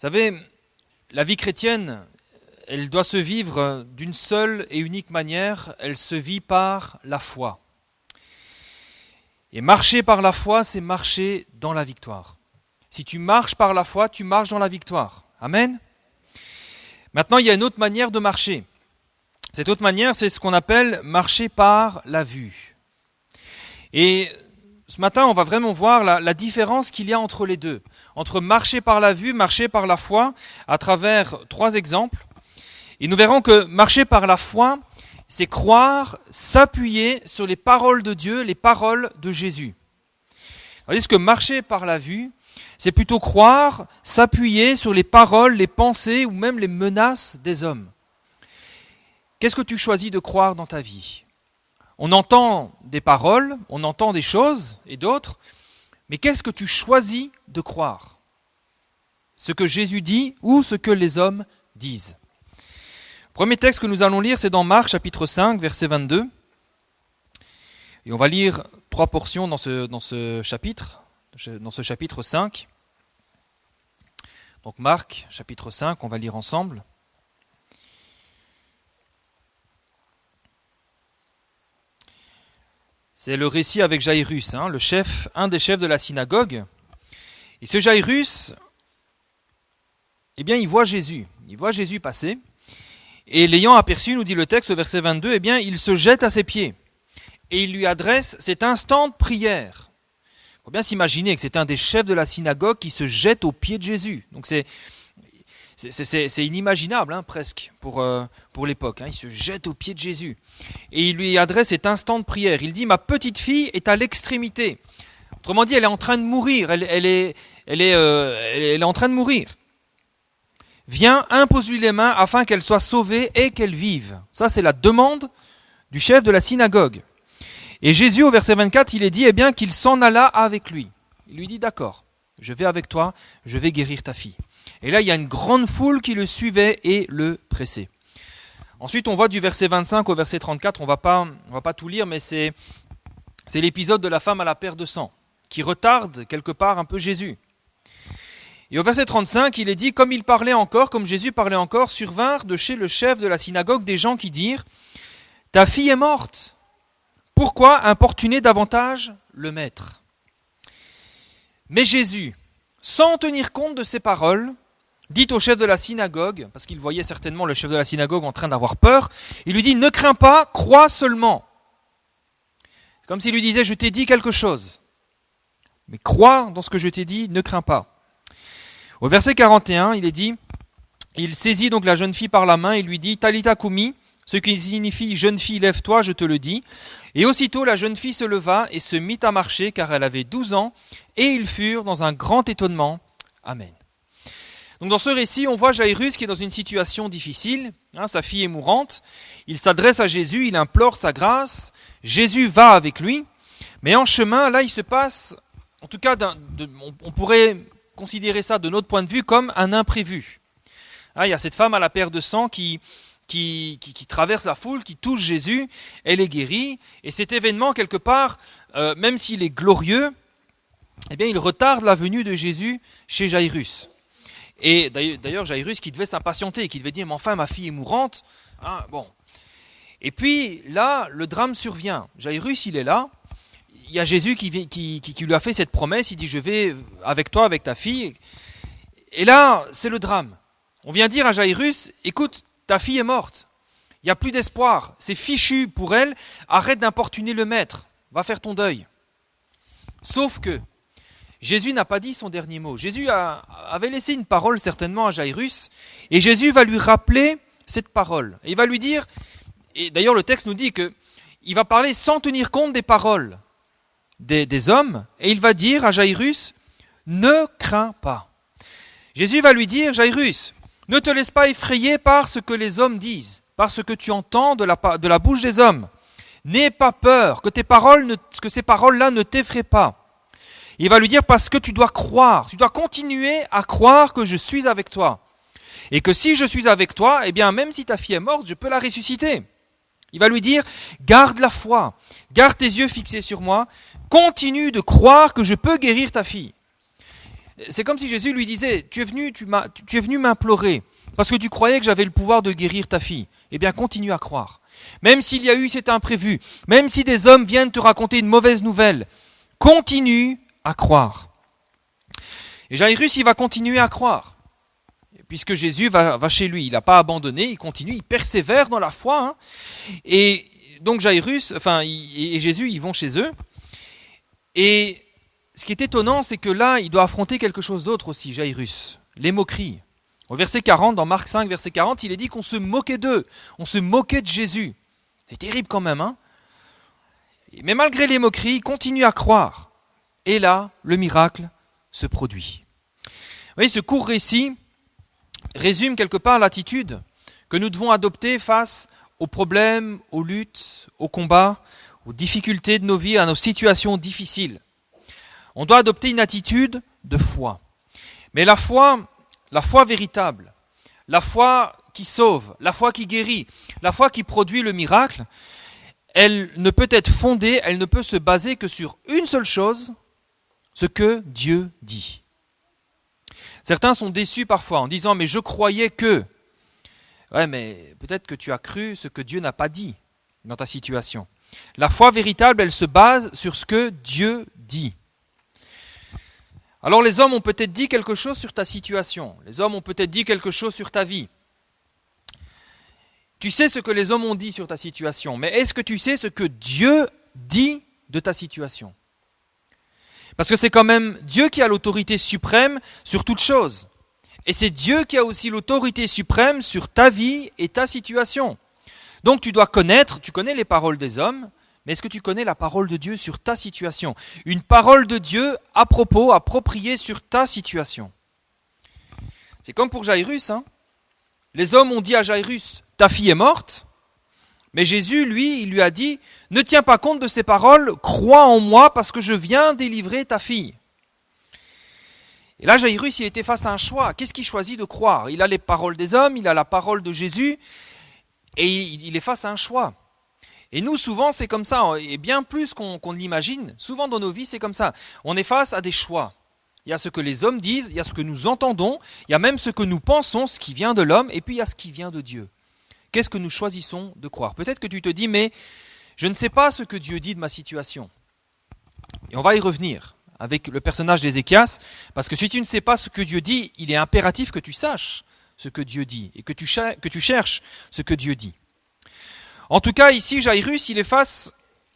savez, la vie chrétienne, elle doit se vivre d'une seule et unique manière, elle se vit par la foi. Et marcher par la foi, c'est marcher dans la victoire. Si tu marches par la foi, tu marches dans la victoire. Amen. Maintenant, il y a une autre manière de marcher. Cette autre manière, c'est ce qu'on appelle marcher par la vue. Et ce matin, on va vraiment voir la différence qu'il y a entre les deux. Entre marcher par la vue, marcher par la foi, à travers 3 exemples. Et nous verrons que marcher par la foi, c'est croire, s'appuyer sur les paroles de Dieu, les paroles de Jésus. Tandis que marcher par la vue, c'est plutôt croire, s'appuyer sur les paroles, les pensées ou même les menaces des hommes. Qu'est-ce que tu choisis de croire dans ta vie ? On entend des paroles, on entend des choses et d'autres, mais qu'est-ce que tu choisis de croire ? Ce que Jésus dit ou ce que les hommes disent ? Le premier texte que nous allons lire, c'est dans Marc chapitre 5, verset 22. Et on va lire 3 portions dans ce chapitre 5. Donc Marc chapitre 5, on va lire ensemble. C'est le récit avec Jairus, un des chefs de la synagogue. Et ce Jairus, il voit Jésus passer. Et l'ayant aperçu, nous dit le texte au verset 22, il se jette à ses pieds. Et il lui adresse cette instante prière. Il faut bien s'imaginer que c'est un des chefs de la synagogue qui se jette aux pieds de Jésus. Donc c'est inimaginable presque pour l'époque. Il se jette aux pieds de Jésus. Et il lui adresse cette instant prière. Il dit, ma petite fille est à l'extrémité. Autrement dit, elle est en train de mourir. Elle est en train de mourir. Viens, impose-lui les mains afin qu'elle soit sauvée et qu'elle vive. Ça, c'est la demande du chef de la synagogue. Et Jésus, au verset 24, il est dit qu'il s'en alla avec lui. Il lui dit, d'accord, je vais avec toi, je vais guérir ta fille. Et là, il y a une grande foule qui le suivait et le pressait. Ensuite, on voit du verset 25 au verset 34, on va pas tout lire, mais c'est l'épisode de la femme à la perte de sang, qui retarde quelque part un peu Jésus. Et au verset 35, il est dit, comme Jésus parlait encore, survinrent de chez le chef de la synagogue des gens qui dirent, ta fille est morte. Pourquoi importuner davantage le maître ? Mais Jésus, sans tenir compte de ces paroles, dit au chef de la synagogue, parce qu'il voyait certainement le chef de la synagogue en train d'avoir peur, il lui dit, ne crains pas, crois seulement. C'est comme s'il lui disait, je t'ai dit quelque chose, mais crois dans ce que je t'ai dit, ne crains pas. Au verset 41, il est dit, il saisit donc la jeune fille par la main et lui dit, Talitha Koumi, ce qui signifie, jeune fille, lève-toi, je te le dis. Et aussitôt la jeune fille se leva et se mit à marcher, car elle avait 12 ans, et ils furent dans un grand étonnement. Amen. Donc dans ce récit, on voit Jairus qui est dans une situation difficile, sa fille est mourante, il s'adresse à Jésus, il implore sa grâce, Jésus va avec lui, mais en chemin, là il se passe, en tout cas on pourrait considérer ça de notre point de vue comme un imprévu. Il y a cette femme à la perte de sang qui traverse la foule, qui touche Jésus, elle est guérie, et cet événement quelque part, même s'il est glorieux, il retarde la venue de Jésus chez Jairus. Et d'ailleurs, Jairus qui devait s'impatienter, qui devait dire, mais enfin ma fille est mourante. Et puis là, le drame survient. Jairus, il est là. Il y a Jésus qui lui a fait cette promesse. Il dit, je vais avec toi, avec ta fille. Et là, c'est le drame. On vient dire à Jairus, écoute, ta fille est morte. Il n'y a plus d'espoir. C'est fichu pour elle. Arrête d'importuner le maître. Va faire ton deuil. Sauf que Jésus n'a pas dit son dernier mot. Jésus avait laissé une parole certainement à Jairus. Et Jésus va lui rappeler cette parole. Et il va lui dire, et d'ailleurs le texte nous dit qu'il va parler sans tenir compte des paroles des hommes. Et il va dire à Jairus, ne crains pas. Jésus va lui dire, Jairus, ne te laisse pas effrayer par ce que les hommes disent, par ce que tu entends de la bouche des hommes. N'aie pas peur, que ces paroles-là ne t'effraient pas. Il va lui dire, parce que tu dois croire, tu dois continuer à croire que je suis avec toi. Et que si je suis avec toi, même si ta fille est morte, je peux la ressusciter. Il va lui dire, garde la foi, garde tes yeux fixés sur moi, continue de croire que je peux guérir ta fille. C'est comme si Jésus lui disait, tu es venu m'implorer, parce que tu croyais que j'avais le pouvoir de guérir ta fille. Eh bien, continue à croire. Même s'il y a eu cet imprévu, même si des hommes viennent te raconter une mauvaise nouvelle, continue à croire. Et Jairus, il va continuer à croire, puisque Jésus va chez lui. Il n'a pas abandonné, il continue, il persévère dans la foi. Hein. Et donc Jairus, et Jésus, ils vont chez eux. Et ce qui est étonnant, c'est que là, il doit affronter quelque chose d'autre aussi, Jairus, les moqueries. Au verset 40, dans Marc 5, verset 40, il est dit qu'on se moquait d'eux, on se moquait de Jésus. C'est terrible quand même, hein. Mais malgré les moqueries, il continue à croire. Et là, le miracle se produit. Vous voyez, ce court récit résume quelque part l'attitude que nous devons adopter face aux problèmes, aux luttes, aux combats, aux difficultés de nos vies, à nos situations difficiles. On doit adopter une attitude de foi. Mais la foi véritable, la foi qui sauve, la foi qui guérit, la foi qui produit le miracle, elle ne peut être fondée, elle ne peut se baser que sur une seule chose, ce que Dieu dit. Certains sont déçus parfois en disant « mais je croyais que… » Ouais, mais peut-être que tu as cru ce que Dieu n'a pas dit dans ta situation. La foi véritable, elle se base sur ce que Dieu dit. Alors les hommes ont peut-être dit quelque chose sur ta situation. Les hommes ont peut-être dit quelque chose sur ta vie. Tu sais ce que les hommes ont dit sur ta situation, mais est-ce que tu sais ce que Dieu dit de ta situation ? Parce que c'est quand même Dieu qui a l'autorité suprême sur toute chose. Et c'est Dieu qui a aussi l'autorité suprême sur ta vie et ta situation. Donc tu connais les paroles des hommes, mais est-ce que tu connais la parole de Dieu sur ta situation ? Une parole de Dieu à propos, appropriée sur ta situation. C'est comme pour Jairus. Hein. Les hommes ont dit à Jairus, ta fille est morte. Mais Jésus, lui, il lui a dit, ne tiens pas compte de ces paroles, crois en moi parce que je viens délivrer ta fille. Et là, Jairus, il était face à un choix. Qu'est-ce qu'il choisit de croire ? Il a les paroles des hommes, il a la parole de Jésus, et il est face à un choix. Et nous, souvent, c'est comme ça, et bien plus qu'on l'imagine, souvent dans nos vies, c'est comme ça. On est face à des choix. Il y a ce que les hommes disent, il y a ce que nous entendons, il y a même ce que nous pensons, ce qui vient de l'homme, et puis il y a ce qui vient de Dieu. Qu'est-ce que nous choisissons de croire ? Peut-être que tu te dis, mais je ne sais pas ce que Dieu dit de ma situation. Et on va y revenir avec le personnage d'Ézéchias, parce que si tu ne sais pas ce que Dieu dit, il est impératif que tu saches ce que Dieu dit, et que tu cherches ce que Dieu dit. En tout cas, ici, Jairus, il est face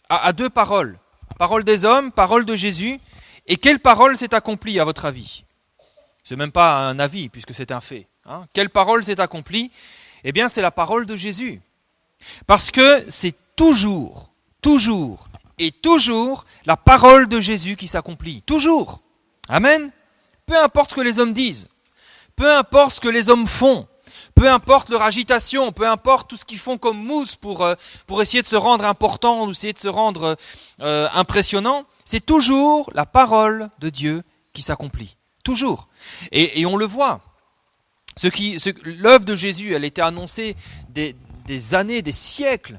à deux paroles. Parole des hommes, parole de Jésus. Et quelle parole s'est accomplie, à votre avis ? Ce n'est même pas un avis, puisque c'est un fait. Hein ? Quelle parole s'est accomplie ? Eh bien, c'est la parole de Jésus. Parce que c'est toujours la parole de Jésus qui s'accomplit. Toujours. Amen. Peu importe ce que les hommes disent. Peu importe ce que les hommes font. Peu importe leur agitation, peu importe tout ce qu'ils font comme mousse pour essayer de se rendre important ou essayer de se rendre impressionnant, c'est toujours la parole de Dieu qui s'accomplit. Toujours. Et on le voit. L'œuvre de Jésus, elle était annoncée des années, des siècles,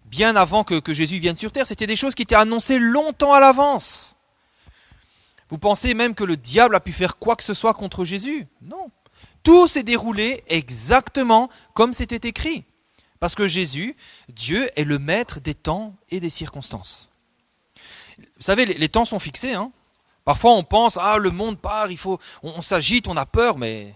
bien avant que Jésus vienne sur terre. C'était des choses qui étaient annoncées longtemps à l'avance. Vous pensez même que le diable a pu faire quoi que ce soit contre Jésus ? Non. Tout s'est déroulé exactement comme c'était écrit. Parce que Jésus, Dieu, est le maître des temps et des circonstances. Vous savez, les temps sont fixés. Hein. Parfois on pense, le monde part, on s'agite, on a peur, mais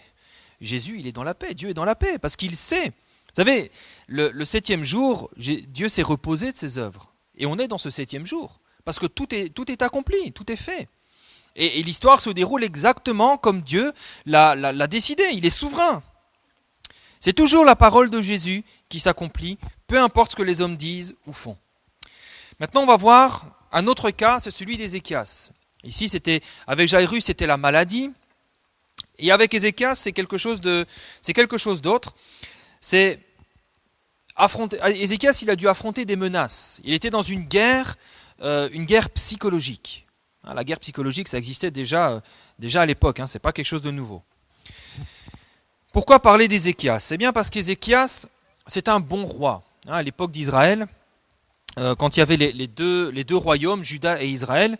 Jésus, il est dans la paix, Dieu est dans la paix, parce qu'il sait. Vous savez, le 7e jour, Dieu s'est reposé de ses œuvres. Et on est dans ce 7e jour, parce que tout est accompli, tout est fait. Et l'histoire se déroule exactement comme Dieu l'a décidé. Il est souverain. C'est toujours la parole de Jésus qui s'accomplit, peu importe ce que les hommes disent ou font. Maintenant, on va voir un autre cas, c'est celui d'Ézéchias. Ici, avec Jairus, c'était la maladie. Et avec Ézéchias, c'est quelque chose d'autre. Ézéchias, il a dû affronter des menaces. Il était dans une guerre psychologique. La guerre psychologique, ça existait déjà à l'époque, ce n'est pas quelque chose de nouveau. Pourquoi parler d'Ézéchias ? C'est bien parce qu'Ézéchias, c'est un bon roi. À l'époque d'Israël, quand il y avait les deux royaumes, Juda et Israël,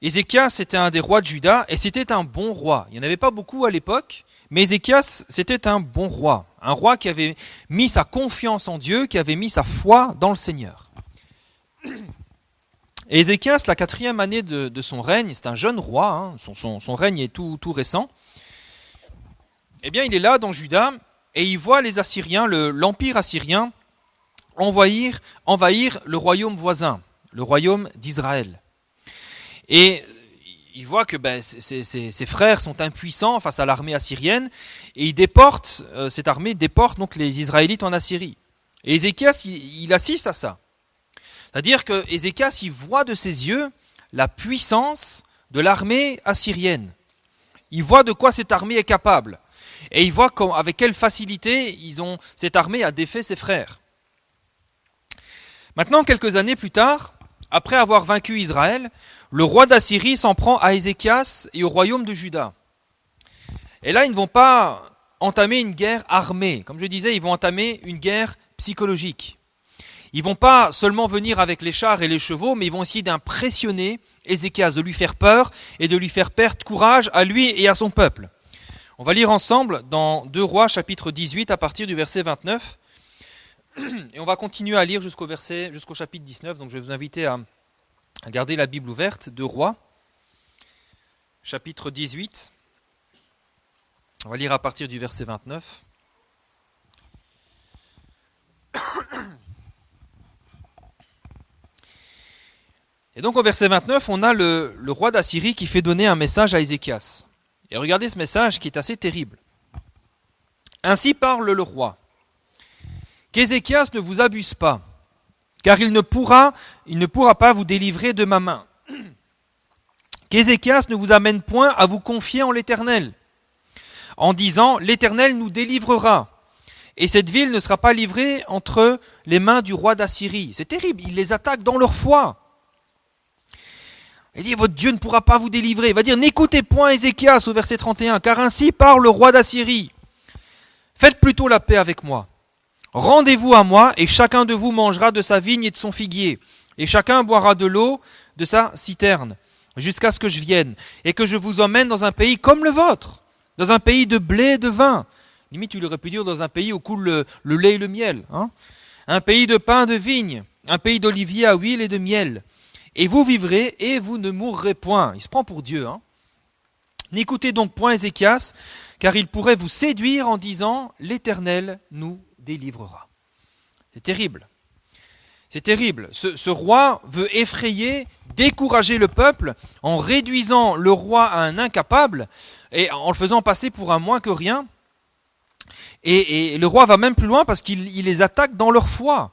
Ézéchias était un des rois de Juda et c'était un bon roi. Il n'y en avait pas beaucoup à l'époque, mais Ézéchias c'était un bon roi. Un roi qui avait mis sa confiance en Dieu, qui avait mis sa foi dans le Seigneur. Et Ézéchias, la 4e année de son règne, c'est un jeune roi, hein, son règne est tout récent. Eh bien, il est là dans Juda et il voit les Assyriens, l'empire assyrien, envahir le royaume voisin, le royaume d'Israël. Et il voit que ses frères sont impuissants face à l'armée assyrienne et cette armée déporte donc les Israélites en Assyrie. Et Ézéchias, il assiste à ça. C'est-à-dire que Ézéchias, il voit de ses yeux la puissance de l'armée assyrienne. Il voit de quoi cette armée est capable. Et il voit avec quelle facilité cette armée a défait ses frères. Maintenant, quelques années plus tard, après avoir vaincu Israël, le roi d'Assyrie s'en prend à Ézéchias et au royaume de Juda. Et là, ils ne vont pas entamer une guerre armée. Comme je disais, ils vont entamer une guerre psychologique. Ils ne vont pas seulement venir avec les chars et les chevaux, mais ils vont essayer d'impressionner Ézéchias, de lui faire peur et de lui faire perdre courage à lui et à son peuple. On va lire ensemble dans 2 Rois, chapitre 18, à partir du verset 29. Et on va continuer à lire jusqu'au chapitre 19. Donc je vais vous inviter à garder la Bible ouverte. 2 Rois, chapitre 18. On va lire à partir du verset 29. Et donc au verset 29, on a le roi d'Assyrie qui fait donner un message à Ézéchias. Et regardez ce message qui est assez terrible. Ainsi parle le roi. Qu'Ézéchias ne vous abuse pas, car il ne pourra pas vous délivrer de ma main. Qu'Ézéchias ne vous amène point à vous confier en l'Éternel, en disant « L'Éternel nous délivrera, et cette ville ne sera pas livrée entre les mains du roi d'Assyrie. » C'est terrible, il les attaque dans leur foi. Il dit, votre Dieu ne pourra pas vous délivrer. Il va dire, n'écoutez point Ézéchias au verset 31, car ainsi parle le roi d'Assyrie. Faites plutôt la paix avec moi. Rendez-vous à moi, et chacun de vous mangera de sa vigne et de son figuier, et chacun boira de l'eau de sa citerne, jusqu'à ce que je vienne, et que je vous emmène dans un pays comme le vôtre, dans un pays de blé et de vin. Limite, tu aurais pu dire dans un pays où coule le lait et le miel. Hein, un pays de pain de vigne, un pays d'oliviers à huile et de miel. Et vous vivrez et vous ne mourrez point. Il se prend pour Dieu. Hein. N'écoutez donc point Ézéchias, car il pourrait vous séduire en disant « L'Éternel nous délivrera ». C'est terrible. C'est terrible. Ce roi veut effrayer, décourager le peuple en réduisant le roi à un incapable et en le faisant passer pour un moins que rien. Et le roi va même plus loin parce qu'il les attaque dans leur foi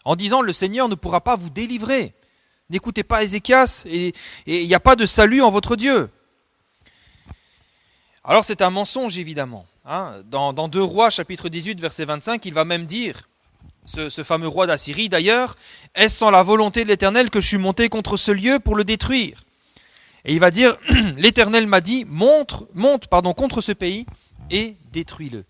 en disant « Le Seigneur ne pourra pas vous délivrer ». N'écoutez pas Ézéchias, et il n'y a pas de salut en votre Dieu. Alors c'est un mensonge évidemment. Hein. Dans 2 Rois, chapitre 18, verset 25, il va même dire, ce fameux roi d'Assyrie d'ailleurs, « Est-ce sans la volonté de l'Éternel que je suis monté contre ce lieu pour le détruire ?» Et il va dire, « L'Éternel m'a dit, monte contre ce pays et détruis-le. »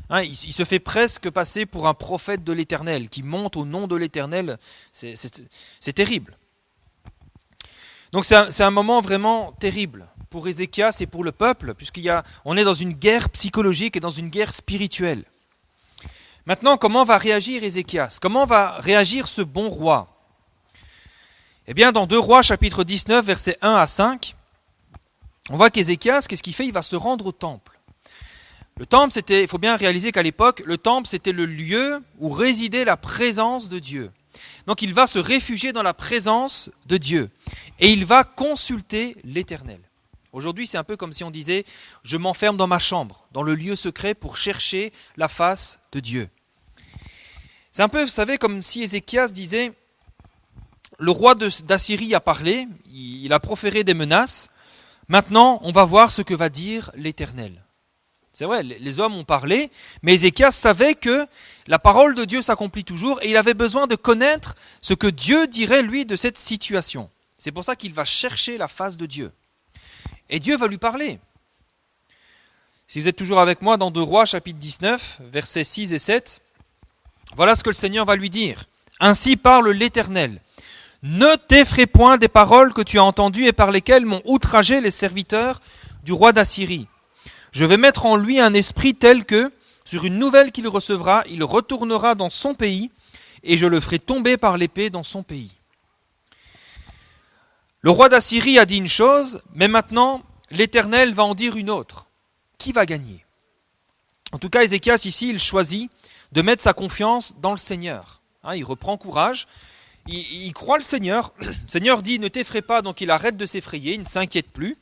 Hein, il se fait presque passer pour un prophète de l'Éternel, qui monte au nom de l'Éternel. C'est terrible. Donc c'est un moment vraiment terrible pour Ézéchias et pour le peuple, puisqu'on est dans une guerre psychologique et dans une guerre spirituelle. Maintenant, comment va réagir Ézéchias? Comment va réagir ce bon roi? Eh bien, dans 2 Rois, chapitre 19, versets 1 à 5, on voit qu'Ézéchias, qu'est-ce qu'il fait? Il va se rendre au temple. Le temple, il faut bien réaliser qu'à l'époque, le temple, c'était le lieu où résidait la présence de Dieu. Donc il va se réfugier dans la présence de Dieu et il va consulter l'Éternel. Aujourd'hui, c'est un peu comme si on disait « Je m'enferme dans ma chambre, dans le lieu secret pour chercher la face de Dieu ». C'est un peu, vous savez, comme si Ézéchias disait « Le roi d'Assyrie a parlé, il a proféré des menaces, maintenant on va voir ce que va dire l'Éternel ». C'est vrai, les hommes ont parlé, mais Ézéchias savait que la parole de Dieu s'accomplit toujours et il avait besoin de connaître ce que Dieu dirait lui de cette situation. C'est pour ça qu'il va chercher la face de Dieu. Et Dieu va lui parler. Si vous êtes toujours avec moi dans 2 Rois, chapitre 19, versets 6 et 7, voilà ce que le Seigneur va lui dire. « Ainsi parle l'Éternel. Ne t'effraie point des paroles que tu as entendues et par lesquelles m'ont outragé les serviteurs du roi d'Assyrie. Je vais mettre en lui un esprit tel que, sur une nouvelle qu'il recevra, il retournera dans son pays, et je le ferai tomber par l'épée dans son pays. Le roi d'Assyrie a dit une chose, mais maintenant, l'Éternel va en dire une autre. Qui va gagner ? En tout cas, Ézéchias, ici, il choisit de mettre sa confiance dans le Seigneur. Il reprend courage, il croit le Seigneur. Le Seigneur dit « Ne t'effraie pas », donc il arrête de s'effrayer, il ne s'inquiète plus.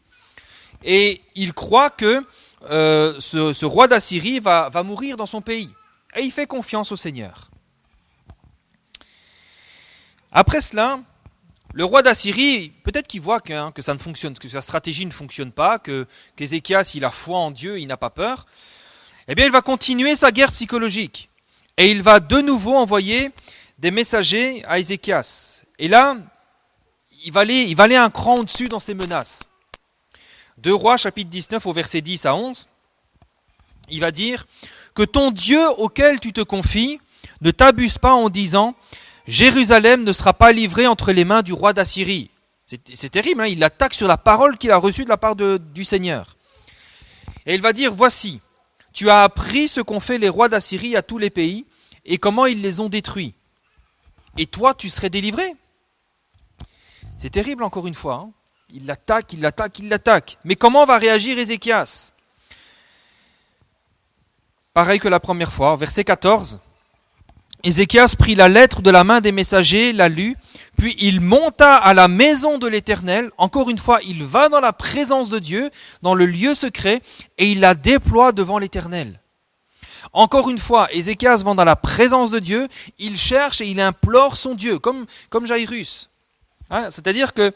Et il croit que ce roi d'Assyrie va mourir dans son pays. Et il fait confiance au Seigneur. Après cela, le roi d'Assyrie, peut-être qu'il voit que ça ne fonctionne, que sa stratégie ne fonctionne pas, qu'Ézéchias, il a foi en Dieu, il n'a pas peur. Eh bien, il va continuer sa guerre psychologique. Et il va de nouveau envoyer des messagers à Ézéchias. Et là, il va aller un cran au-dessus dans ses menaces. 2 Rois, chapitre 19, au verset 10 à 11, il va dire que ton Dieu auquel tu te confies ne t'abuse pas en disant « Jérusalem ne sera pas livrée entre les mains du roi d'Assyrie ». C'est terrible, il attaque sur la parole qu'il a reçue de la part du Seigneur. Et il va dire « Voici, tu as appris ce qu'ont fait les rois d'Assyrie à tous les pays et comment ils les ont détruits. Et toi, tu serais délivré ?» C'est terrible encore une fois. Il l'attaque. Mais comment va réagir Ézéchias ? Pareil que la première fois, verset 14. Ézéchias prit la lettre de la main des messagers, la lut, puis il monta à la maison de l'Éternel. Encore une fois, il va dans la présence de Dieu, dans le lieu secret, et il la déploie devant l'Éternel. Encore une fois, Ézéchias va dans la présence de Dieu, il cherche et il implore son Dieu, comme Jairus. C'est-à-dire que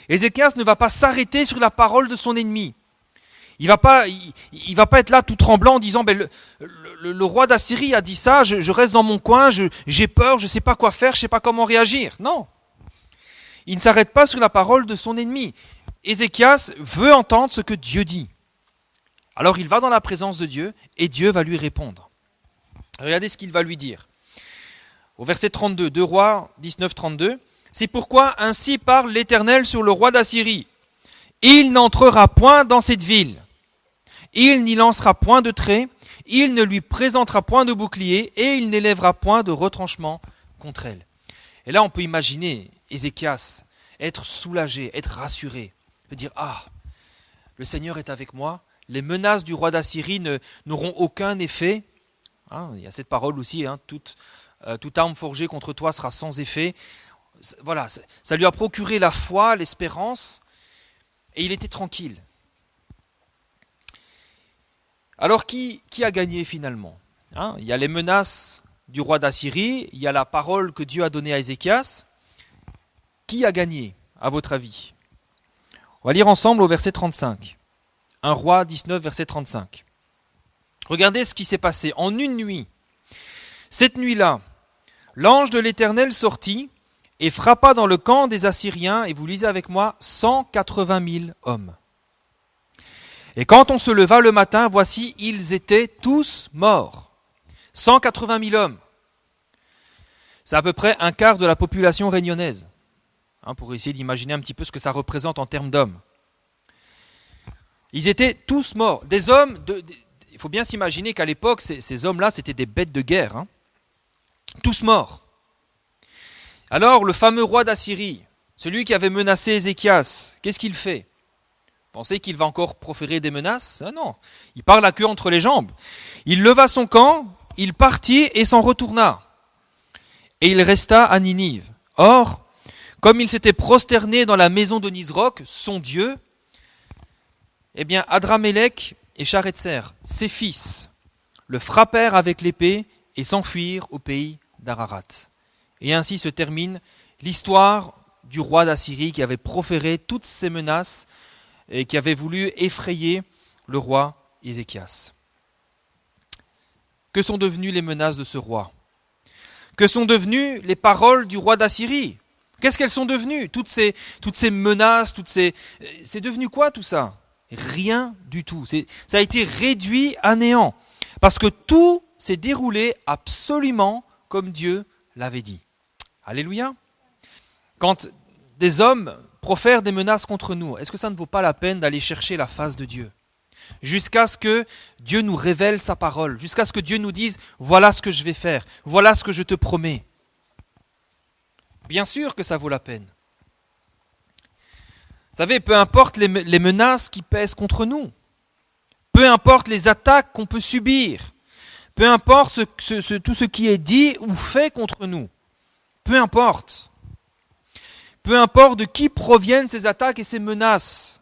Ézéchias ne va pas s'arrêter sur la parole de son ennemi. Il va pas être là tout tremblant en disant le roi d'Assyrie a dit ça, je reste dans mon coin, j'ai peur, je ne sais pas quoi faire, je ne sais pas comment réagir. Non. Il ne s'arrête pas sur la parole de son ennemi. Ézéchias veut entendre ce que Dieu dit. Alors il va dans la présence de Dieu et Dieu va lui répondre. Regardez ce qu'il va lui dire. Au verset 32, 2 Rois 19, 32. C'est pourquoi ainsi parle l'Éternel sur le roi d'Assyrie. Il n'entrera point dans cette ville. Il n'y lancera point de trait. Il ne lui présentera point de bouclier et il n'élèvera point de retranchement contre elle. Et là, on peut imaginer Ézéchias être soulagé, être rassuré, de dire « Ah, le Seigneur est avec moi. Les menaces du roi d'Assyrie n'auront aucun effet. » Il y a cette parole aussi, toute arme forgée contre toi sera sans effet. Voilà, ça lui a procuré la foi, l'espérance, et il était tranquille. Alors qui a gagné finalement ? Il y a les menaces du roi d'Assyrie, il y a la parole que Dieu a donnée à Ézéchias. Qui a gagné, à votre avis ? On va lire ensemble au verset 35. 1 Roi 19, verset 35. Regardez ce qui s'est passé en une nuit. Cette nuit-là, l'ange de l'Éternel sortit et frappa dans le camp des Assyriens, et vous lisez avec moi, 180 000 hommes. Et quand on se leva le matin, voici, ils étaient tous morts. 180 000 hommes. C'est à peu près un quart de la population réunionnaise, pour essayer d'imaginer un petit peu ce que ça représente en termes d'hommes. Ils étaient tous morts. Des hommes, il faut bien s'imaginer qu'à l'époque, ces hommes-là, c'était des bêtes de guerre. Tous morts. Alors, le fameux roi d'Assyrie, celui qui avait menacé Ézéchias, qu'est-ce qu'il fait ? Pensez qu'il va encore proférer des menaces ? Non, il part la queue entre les jambes. Il leva son camp, il partit et s'en retourna. Et il resta à Ninive. Or, comme il s'était prosterné dans la maison de Nisroch, son dieu, eh bien, Adramélec et Charetser, ses fils, le frappèrent avec l'épée et s'enfuirent au pays d'Ararat. Et ainsi se termine l'histoire du roi d'Assyrie qui avait proféré toutes ces menaces et qui avait voulu effrayer le roi Ézéchias. Que sont devenues les menaces de ce roi ? Que sont devenues les paroles du roi d'Assyrie ? Qu'est-ce qu'elles sont devenues ? Toutes ces menaces, c'est devenu quoi tout ça ? Rien du tout. Ça a été réduit à néant. Parce que tout s'est déroulé absolument comme Dieu l'avait dit. Alléluia. quand des hommes profèrent des menaces contre nous, est-ce que ça ne vaut pas la peine d'aller chercher la face de Dieu ? Jusqu'à ce que Dieu nous révèle sa parole, jusqu'à ce que Dieu nous dise « Voilà ce que je vais faire, voilà ce que je te promets ». Bien sûr que ça vaut la peine. Vous savez, peu importe les menaces qui pèsent contre nous, peu importe les attaques qu'on peut subir, peu importe tout ce qui est dit ou fait contre nous, peu importe de qui proviennent ces attaques et ces menaces,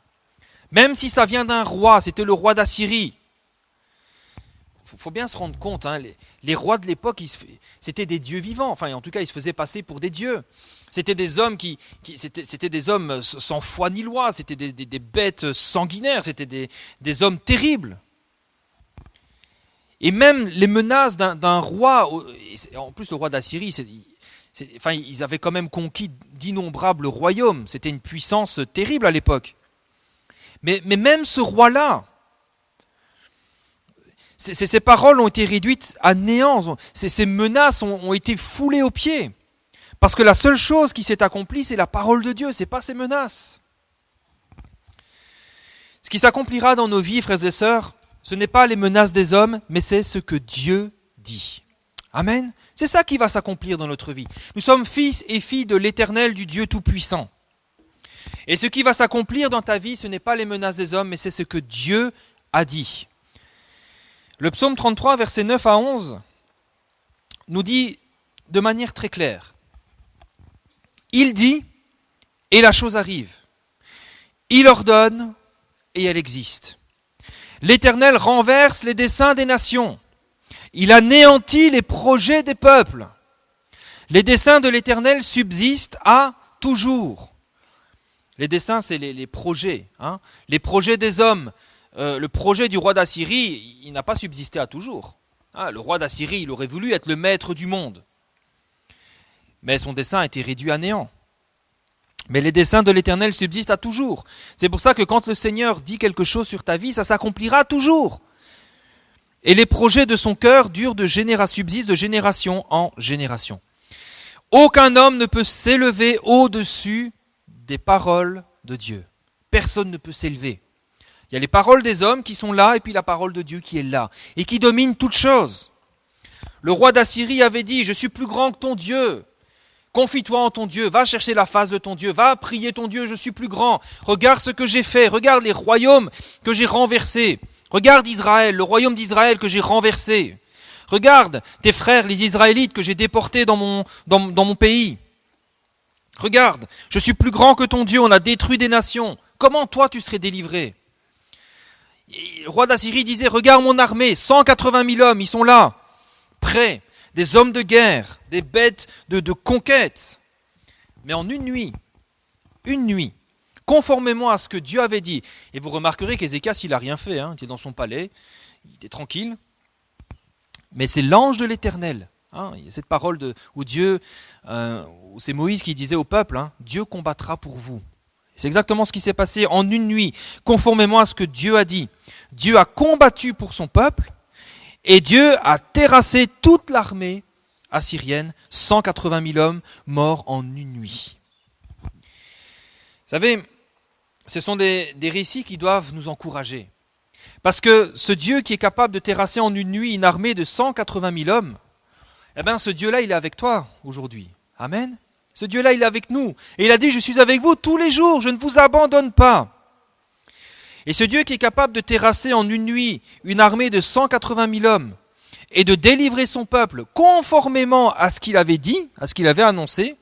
même si ça vient d'un roi, c'était le roi d'Assyrie. Il faut bien se rendre compte, hein, les rois de l'époque, c'était des dieux vivants, enfin en tout cas ils se faisaient passer pour des dieux. C'était des hommes c'était des hommes sans foi ni loi, c'était des bêtes sanguinaires, c'était des hommes terribles. Et même les menaces d'un roi, en plus le roi d'Assyrie, ils avaient quand même conquis d'innombrables royaumes, c'était une puissance terrible à l'époque. Mais même ce roi-là, ces paroles ont été réduites à néant, ces menaces ont été foulées aux pieds. Parce que la seule chose qui s'est accomplie, c'est la parole de Dieu, ce n'est pas ces menaces. Ce qui s'accomplira dans nos vies, frères et sœurs, ce n'est pas les menaces des hommes, mais c'est ce que Dieu dit. Amen. C'est ça qui va s'accomplir dans notre vie. Nous sommes fils et filles de l'Éternel, du Dieu Tout-Puissant. Et ce qui va s'accomplir dans ta vie, ce n'est pas les menaces des hommes, mais c'est ce que Dieu a dit. Le psaume 33, versets 9 à 11, nous dit de manière très claire. Il dit, et la chose arrive. Il ordonne, et elle existe. L'Éternel renverse les desseins des nations. Il anéantit les projets des peuples. Les desseins de l'Éternel subsistent à toujours. Les desseins, c'est les projets. Hein, les projets des hommes. Le projet du roi d'Assyrie, il n'a pas subsisté à toujours. Hein, le roi d'Assyrie, il aurait voulu être le maître du monde. Mais son dessein a été réduit à néant. Mais les desseins de l'Éternel subsistent à toujours. C'est pour ça que quand le Seigneur dit quelque chose sur ta vie, ça s'accomplira toujours. Et les projets de son cœur subsistent de génération en génération. Aucun homme ne peut s'élever au-dessus des paroles de Dieu. Personne ne peut s'élever. Il y a les paroles des hommes qui sont là, et puis la parole de Dieu qui est là, et qui domine toute chose. Le roi d'Assyrie avait dit, je suis plus grand que ton Dieu. Confie-toi en ton Dieu, va chercher la face de ton Dieu, va prier ton Dieu, je suis plus grand. Regarde ce que j'ai fait, regarde les royaumes que j'ai renversés. Regarde Israël, le royaume d'Israël que j'ai renversé. Regarde tes frères, les Israélites que j'ai déportés dans mon pays. Regarde, je suis plus grand que ton Dieu, on a détruit des nations. Comment toi tu serais délivré ? Le roi d'Assyrie disait, regarde mon armée, 180 000 hommes, ils sont là, prêts, des hommes de guerre, des bêtes de conquête. Mais en une nuit, conformément à ce que Dieu avait dit, et vous remarquerez qu'Ézéchias, il n'a rien fait, hein, il était dans son palais, il était tranquille, mais c'est l'ange de l'Éternel. Hein, il y a cette parole où c'est Moïse qui disait au peuple, hein, Dieu combattra pour vous. C'est exactement ce qui s'est passé en une nuit, conformément à ce que Dieu a dit. Dieu a combattu pour son peuple et Dieu a terrassé toute l'armée assyrienne, 180 000 hommes morts en une nuit. Vous savez, ce sont des récits qui doivent nous encourager. Parce que ce Dieu qui est capable de terrasser en une nuit une armée de 180 000 hommes, eh bien ce Dieu-là, il est avec toi aujourd'hui. Amen. Ce Dieu-là, il est avec nous. Et il a dit, je suis avec vous tous les jours, je ne vous abandonne pas. Et ce Dieu qui est capable de terrasser en une nuit une armée de 180 000 hommes et de délivrer son peuple conformément à ce qu'il avait dit, à ce qu'il avait annoncé,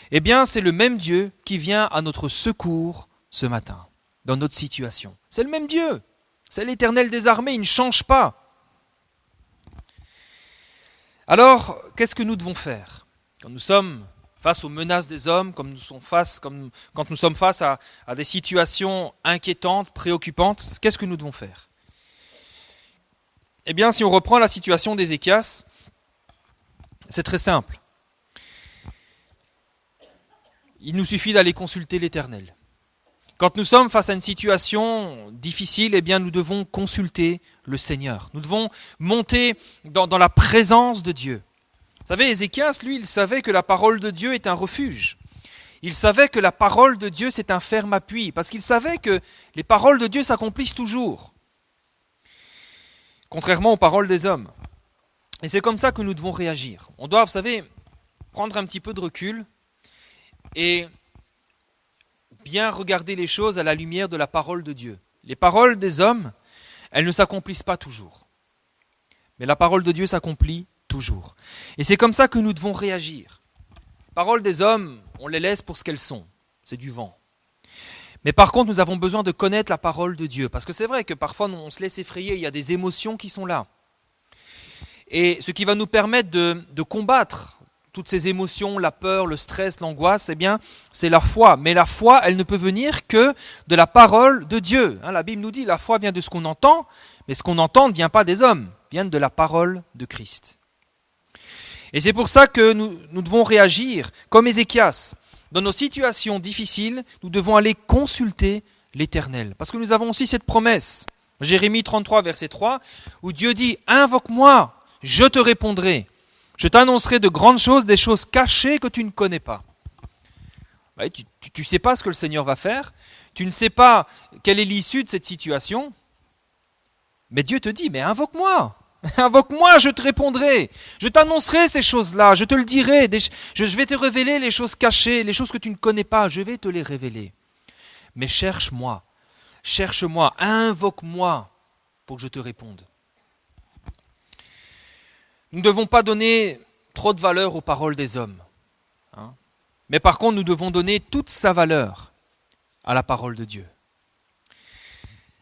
eh bien, c'est le même Dieu qui vient à notre secours ce matin, dans notre situation. C'est le même Dieu. C'est l'Éternel des armées, il ne change pas. Alors, qu'est-ce que nous devons faire quand nous sommes face aux menaces des hommes, quand nous sommes face à des situations inquiétantes, préoccupantes, qu'est-ce que nous devons faire ? Eh bien, si on reprend la situation d'Ézéchias, c'est très simple. Il nous suffit d'aller consulter l'Éternel. Quand nous sommes face à une situation difficile, eh bien, nous devons consulter le Seigneur. Nous devons monter dans la présence de Dieu. Vous savez, Ézéchias, lui, il savait que la parole de Dieu est un refuge. Il savait que la parole de Dieu, c'est un ferme appui, parce qu'il savait que les paroles de Dieu s'accomplissent toujours, contrairement aux paroles des hommes. Et c'est comme ça que nous devons réagir. On doit, vous savez, prendre un petit peu de recul et bien regarder les choses à la lumière de la parole de Dieu. Les paroles des hommes, elles ne s'accomplissent pas toujours. Mais la parole de Dieu s'accomplit toujours. Et c'est comme ça que nous devons réagir. Les paroles des hommes, on les laisse pour ce qu'elles sont. C'est du vent. Mais par contre, nous avons besoin de connaître la parole de Dieu. Parce que c'est vrai que parfois, on se laisse effrayer, il y a des émotions qui sont là. Et ce qui va nous permettre de combattre toutes ces émotions, la peur, le stress, l'angoisse, eh bien, c'est la foi. Mais la foi, elle ne peut venir que de la parole de Dieu. La Bible nous dit, la foi vient de ce qu'on entend, mais ce qu'on entend ne vient pas des hommes, vient de la parole de Christ. Et c'est pour ça que nous devons réagir comme Ézéchias. Dans nos situations difficiles, nous devons aller consulter l'Éternel. Parce que nous avons aussi cette promesse, Jérémie 33, verset 3, où Dieu dit « Invoque-moi, je te répondrai. Je t'annoncerai de grandes choses, des choses cachées que tu ne connais pas. » Tu ne sais pas ce que le Seigneur va faire, tu ne sais pas quelle est l'issue de cette situation, mais Dieu te dit « Mais invoque-moi. Invoque-moi, je te répondrai. Je t'annoncerai ces choses-là, je te le dirai. Je vais te révéler les choses cachées, les choses que tu ne connais pas, je vais te les révéler. Mais cherche-moi, invoque-moi pour que je te réponde. » Nous ne devons pas donner trop de valeur aux paroles des hommes. Mais par contre, nous devons donner toute sa valeur à la parole de Dieu.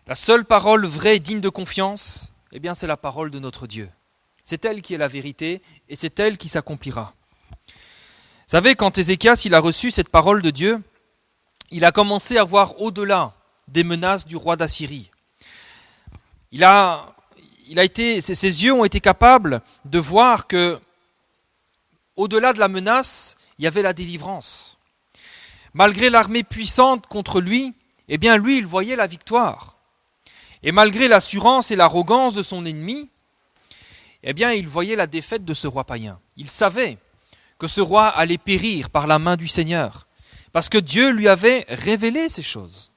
La seule parole vraie et digne de confiance, eh bien, c'est la parole de notre Dieu. C'est elle qui est la vérité et c'est elle qui s'accomplira. Vous savez, quand Ézéchias il a reçu cette parole de Dieu, il a commencé à voir au-delà des menaces du roi d'Assyrie. Ses yeux ont été capables de voir que, au-delà de la menace, il y avait la délivrance. Malgré l'armée puissante contre lui, eh bien, lui, il voyait la victoire. Et malgré l'assurance et l'arrogance de son ennemi, eh bien, il voyait la défaite de ce roi païen. Il savait que ce roi allait périr par la main du Seigneur, parce que Dieu lui avait révélé ces choses.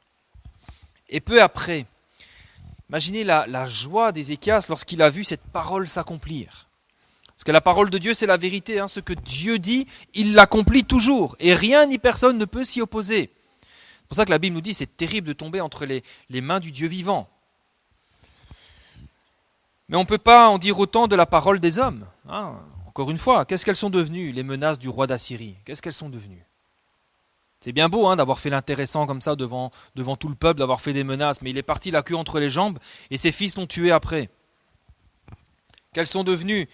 Et peu après, imaginez la joie d'Ézéchias lorsqu'il a vu cette parole s'accomplir. Parce que la parole de Dieu, c'est la vérité. Ce que Dieu dit, il l'accomplit toujours. Et rien ni personne ne peut s'y opposer. C'est pour ça que la Bible nous dit que c'est terrible de tomber entre les mains du Dieu vivant. Mais on ne peut pas en dire autant de la parole des hommes. Encore une fois, qu'est-ce qu'elles sont devenues, les menaces du roi d'Assyrie? Qu'est-ce qu'elles sont devenues? C'est bien beau d'avoir fait l'intéressant comme ça devant tout le peuple, d'avoir fait des menaces, mais il est parti la queue entre les jambes et ses fils l'ont tué après. Qu'elles sont devenues?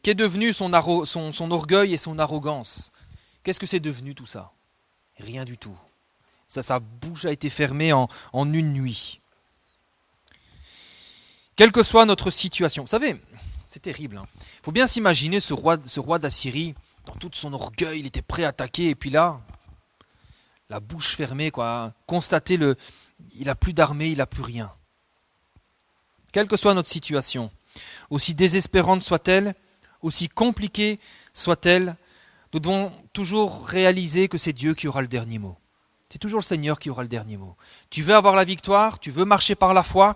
Qu'est devenu son orgueil et son arrogance? Qu'est-ce que c'est devenu tout ça? Rien du tout. Sa bouche a été fermée en une nuit. Quelle que soit notre situation. Vous savez, c'est terrible. Il faut bien s'imaginer ce roi d'Assyrie, dans tout son orgueil, il était prêt à attaquer, et puis là, la bouche fermée, constater il n'a plus d'armée, il n'a plus rien. Quelle que soit notre situation, aussi désespérante soit-elle, aussi compliquée soit-elle, nous devons toujours réaliser que c'est Dieu qui aura le dernier mot. C'est toujours le Seigneur qui aura le dernier mot. Tu veux avoir la victoire, tu veux marcher par la foi,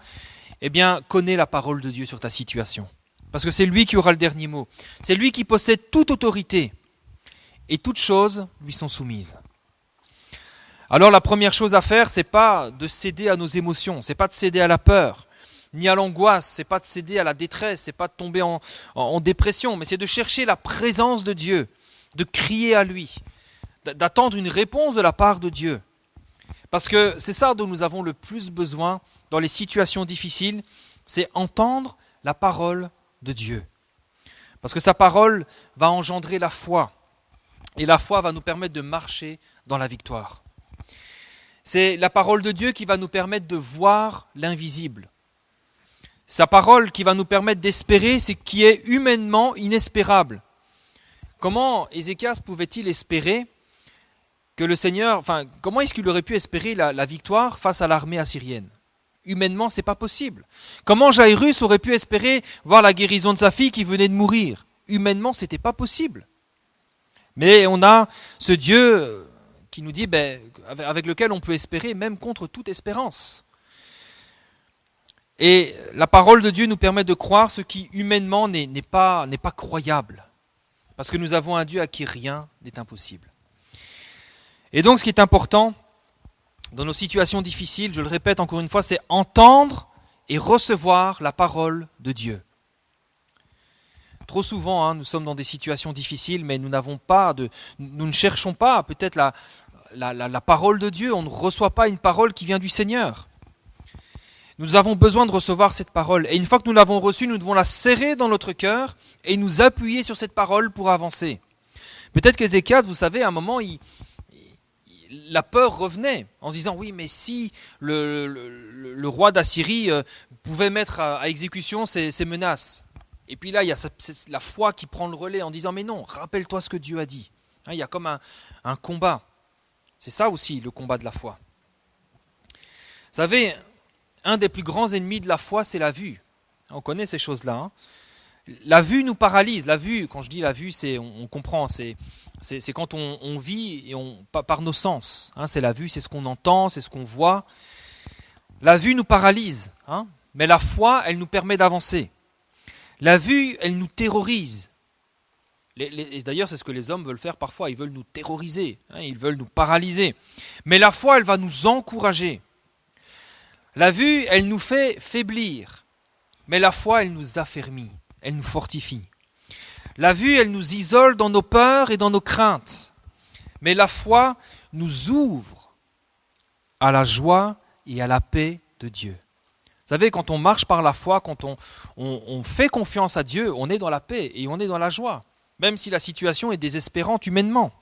eh bien, connais la parole de Dieu sur ta situation. Parce que c'est lui qui aura le dernier mot. C'est lui qui possède toute autorité. Et toutes choses lui sont soumises. Alors la première chose à faire, c'est pas de céder à nos émotions, c'est pas de céder à la peur, ni à l'angoisse, c'est pas de céder à la détresse, c'est pas de tomber en dépression, mais c'est de chercher la présence de Dieu, de crier à lui, d'attendre une réponse de la part de Dieu. Parce que c'est ça dont nous avons le plus besoin dans les situations difficiles, c'est entendre la parole de Dieu. Parce que sa parole va engendrer la foi. Et la foi va nous permettre de marcher dans la victoire. C'est la parole de Dieu qui va nous permettre de voir l'invisible. Sa parole qui va nous permettre d'espérer ce qui est humainement inespérable. Comment Ézéchias pouvait-il espérer que le Seigneur, comment est-ce qu'il aurait pu espérer la victoire face à l'armée assyrienne? Humainement, c'est pas possible. Comment Jairus aurait pu espérer voir la guérison de sa fille qui venait de mourir? Humainement, c'était pas possible. Mais on a ce Dieu qui nous dit, avec lequel on peut espérer même contre toute espérance. Et la parole de Dieu nous permet de croire ce qui humainement n'est pas croyable. Parce que nous avons un Dieu à qui rien n'est impossible. Et donc ce qui est important dans nos situations difficiles, je le répète encore une fois, c'est entendre et recevoir la parole de Dieu. Trop souvent, nous sommes dans des situations difficiles, mais nous ne cherchons pas peut-être la parole de Dieu, on ne reçoit pas une parole qui vient du Seigneur. Nous avons besoin de recevoir cette parole. Et une fois que nous l'avons reçue, nous devons la serrer dans notre cœur et nous appuyer sur cette parole pour avancer. Peut-être qu'Ézéchias, vous savez, à un moment, la peur revenait en se disant, oui, mais si le roi d'Assyrie pouvait mettre à exécution ces menaces. Et puis là, il y a la foi qui prend le relais en disant, mais non, rappelle-toi ce que Dieu a dit. Il y a comme un combat. C'est ça aussi, le combat de la foi. Vous savez, un des plus grands ennemis de la foi, c'est la vue. On connaît ces choses-là. La vue nous paralyse. La vue, quand je dis la vue, on comprend, c'est quand on vit et par nos sens. C'est la vue, c'est ce qu'on entend, c'est ce qu'on voit. La vue nous paralyse, mais la foi, elle nous permet d'avancer. La vue, elle nous terrorise. Et d'ailleurs, c'est ce que les hommes veulent faire parfois. Ils veulent nous terroriser, ils veulent nous paralyser. Mais la foi, elle va nous encourager. La vue, elle nous fait faiblir, mais la foi, elle nous affermit, elle nous fortifie. La vue, elle nous isole dans nos peurs et dans nos craintes, mais la foi nous ouvre à la joie et à la paix de Dieu. Vous savez, quand on marche par la foi, quand on fait confiance à Dieu, on est dans la paix et on est dans la joie, même si la situation est désespérante humainement.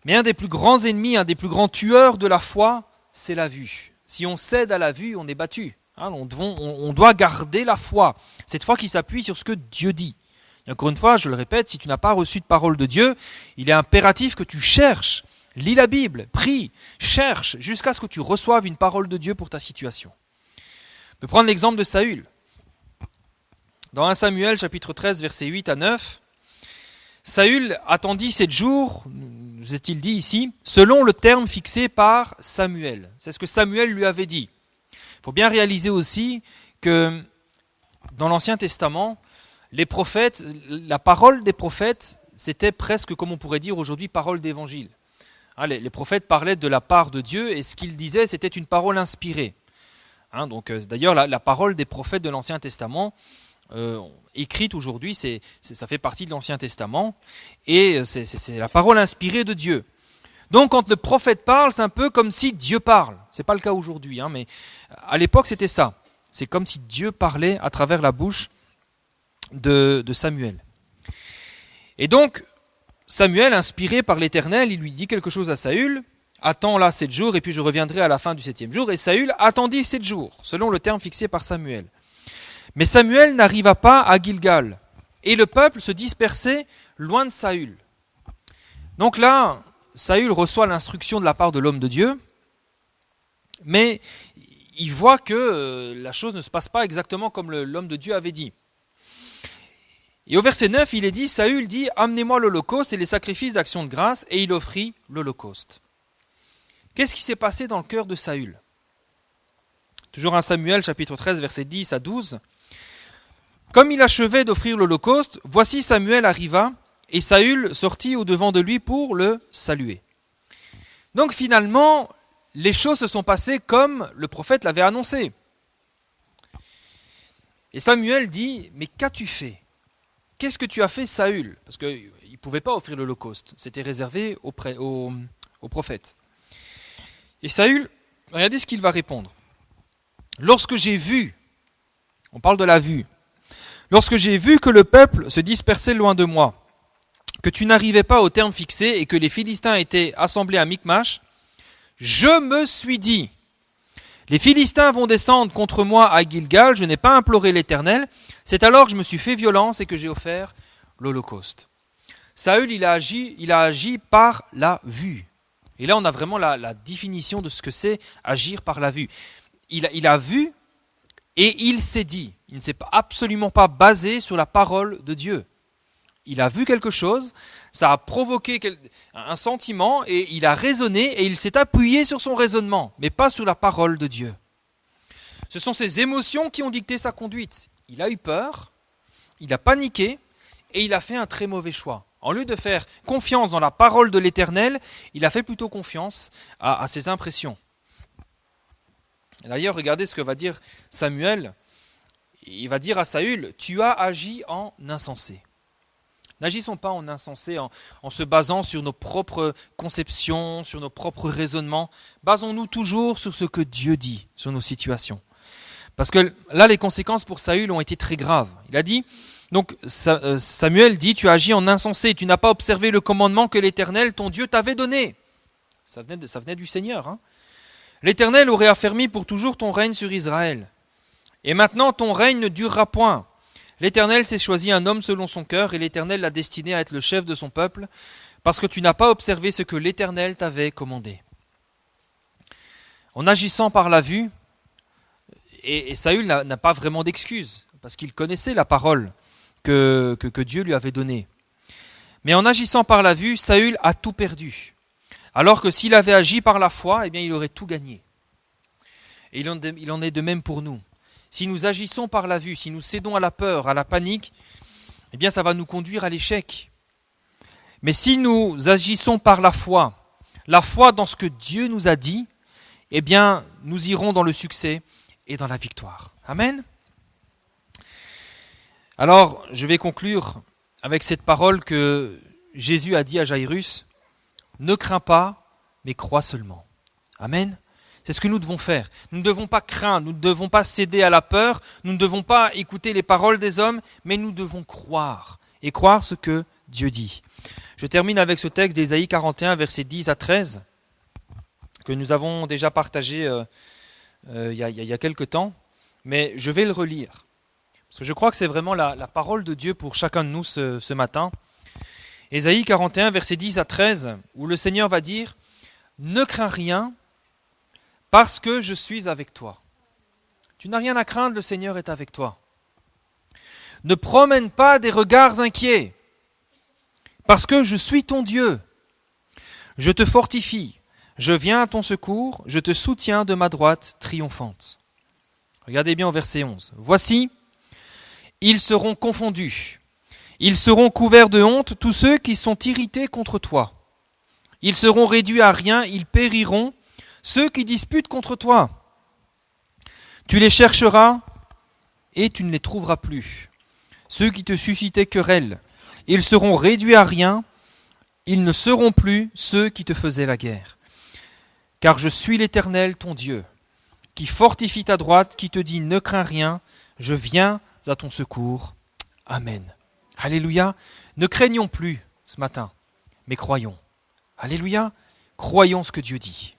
Mais un des plus grands ennemis, un des plus grands tueurs de la foi, c'est la vue. Si on cède à la vue, on est battu. On doit garder la foi. Cette foi qui s'appuie sur ce que Dieu dit. Et encore une fois, je le répète, si tu n'as pas reçu de parole de Dieu, il est impératif que tu cherches, lis la Bible, prie, cherche, jusqu'à ce que tu reçoives une parole de Dieu pour ta situation. On peut prendre l'exemple de Saül. Dans 1 Samuel, chapitre 13, versets 8 à 9, Saül attendit 7 jours, nous est-il dit ici, selon le terme fixé par Samuel. C'est ce que Samuel lui avait dit. Il faut bien réaliser aussi que dans l'Ancien Testament, les prophètes, la parole des prophètes, c'était presque, comme on pourrait dire aujourd'hui, parole d'évangile. Les prophètes parlaient de la part de Dieu et ce qu'ils disaient, c'était une parole inspirée. D'ailleurs, la parole des prophètes de l'Ancien Testament, écrite aujourd'hui, ça fait partie de l'Ancien Testament et c'est la parole inspirée de Dieu. Donc quand le prophète parle, c'est un peu comme si Dieu parle. C'est pas le cas aujourd'hui, mais à l'époque c'était ça. C'est comme si Dieu parlait à travers la bouche de Samuel. Et donc Samuel, inspiré par l'Éternel, il lui dit quelque chose à Saül. Attends là 7 jours et puis je reviendrai à la fin du 7e jour. Et Saül attendit 7 jours, selon le terme fixé par Samuel. Mais Samuel n'arriva pas à Gilgal, et le peuple se dispersait loin de Saül. Donc là, Saül reçoit l'instruction de la part de l'homme de Dieu, mais il voit que la chose ne se passe pas exactement comme l'homme de Dieu avait dit. Et au verset 9, il est dit, Saül dit, « Amenez-moi l'holocauste et les sacrifices d'action de grâce », et il offrit l'holocauste. Qu'est-ce qui s'est passé dans le cœur de Saül ? Toujours 1 Samuel, chapitre 13, versets 10 à 12. Comme il achevait d'offrir l'holocauste, voici Samuel arriva, et Saül sortit au-devant de lui pour le saluer. Donc finalement, les choses se sont passées comme le prophète l'avait annoncé. Et Samuel dit, mais qu'as-tu fait ? Qu'est-ce que tu as fait, Saül ? Parce qu'il ne pouvait pas offrir l'holocauste, c'était réservé au prophète. Et Saül, regardez ce qu'il va répondre. Lorsque j'ai vu, on parle de la vue, lorsque j'ai vu que le peuple se dispersait loin de moi, que tu n'arrivais pas au terme fixé et que les Philistins étaient assemblés à Michmash, je me suis dit, les Philistins vont descendre contre moi à Gilgal, je n'ai pas imploré l'Éternel, c'est alors que je me suis fait violence et que j'ai offert l'holocauste. Saül, il a agi par la vue. Et là, on a vraiment la définition de ce que c'est agir par la vue. Il a vu et il s'est dit. Il ne s'est absolument pas basé sur la parole de Dieu. Il a vu quelque chose, ça a provoqué un sentiment et il a raisonné et il s'est appuyé sur son raisonnement, mais pas sur la parole de Dieu. Ce sont ses émotions qui ont dicté sa conduite. Il a eu peur, il a paniqué et il a fait un très mauvais choix. En lieu de faire confiance dans la parole de l'Éternel, il a fait plutôt confiance à ses impressions. D'ailleurs, regardez ce que va dire Samuel. Il va dire à Saül, « Tu as agi en insensé ». N'agissons pas en insensé en se basant sur nos propres conceptions, sur nos propres raisonnements. Basons-nous toujours sur ce que Dieu dit sur nos situations. Parce que là, les conséquences pour Saül ont été très graves. Il a dit, donc Samuel dit, tu as agi en insensé, tu n'as pas observé le commandement que l'Éternel, ton Dieu, t'avait donné. Ça venait du Seigneur. Hein. L'Éternel aurait affermi pour toujours ton règne sur Israël. Et maintenant, ton règne ne durera point. L'Éternel s'est choisi un homme selon son cœur, et l'Éternel l'a destiné à être le chef de son peuple, parce que tu n'as pas observé ce que l'Éternel t'avait commandé. En agissant par la vue, et Saül n'a pas vraiment d'excuse, parce qu'il connaissait la parole que Dieu lui avait donnée. Mais en agissant par la vue, Saül a tout perdu. Alors que s'il avait agi par la foi, eh bien, il aurait tout gagné. Et il en est de même pour nous. Si nous agissons par la vue, si nous cédons à la peur, à la panique, eh bien ça va nous conduire à l'échec. Mais si nous agissons par la foi dans ce que Dieu nous a dit, eh bien nous irons dans le succès et dans la victoire. Amen. Alors, je vais conclure avec cette parole que Jésus a dit à Jairus, « Ne crains pas, mais crois seulement. » Amen. C'est ce que nous devons faire. Nous ne devons pas craindre, nous ne devons pas céder à la peur, nous ne devons pas écouter les paroles des hommes, mais nous devons croire et croire ce que Dieu dit. Je termine avec ce texte d'Ésaïe 41, versets 10 à 13, que nous avons déjà partagé il y a quelque temps, mais je vais le relire. Parce que je crois que c'est vraiment la parole de Dieu pour chacun de nous ce matin. Ésaïe 41, versets 10 à 13, où le Seigneur va dire « Ne crains rien, parce que je suis avec toi. » Tu n'as rien à craindre, le Seigneur est avec toi. « Ne promène pas des regards inquiets, parce que je suis ton Dieu. Je te fortifie, je viens à ton secours, je te soutiens de ma droite triomphante. » Regardez bien au verset 11. « Voici, ils seront confondus. Ils seront couverts de honte, tous ceux qui sont irrités contre toi. Ils seront réduits à rien, ils périront, ceux qui disputent contre toi. Tu les chercheras et tu ne les trouveras plus. Ceux qui te suscitaient querelle, ils seront réduits à rien, ils ne seront plus ceux qui te faisaient la guerre. Car je suis l'Éternel, ton Dieu, qui fortifie ta droite, qui te dit ne crains rien, je viens à ton secours. Amen. Alléluia. Ne craignons plus ce matin, mais croyons. Alléluia. Croyons ce que Dieu dit.